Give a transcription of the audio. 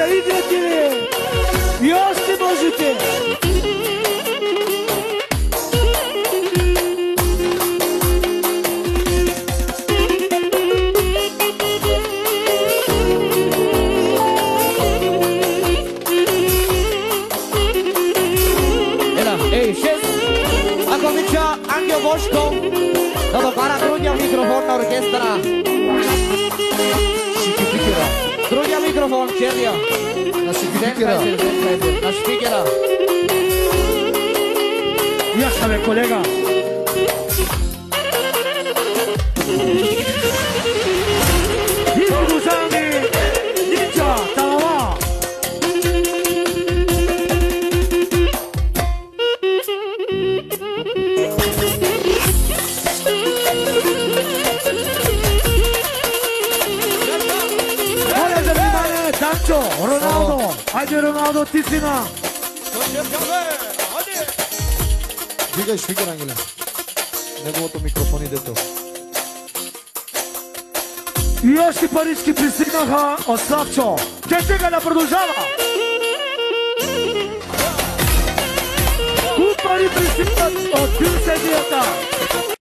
да играте ли? И още можете. Ако обича Ангел Бошко да докара другия микрофон на оркестъра. Шикипикера. Другия микрофон, черния. На шикипикера. На шпикера. Ясно бе, колега. И продължаваме. Нича, талава. Моля за внимание, Данчо, Роналдо. Айде, Роналдо, ти си на. Дигай швикер, Ангеле. Неговото микрофон и дето. И още парички пристигнаха от Славчо. Чечека да продължава. Куп пари пристигнат от бюлседията.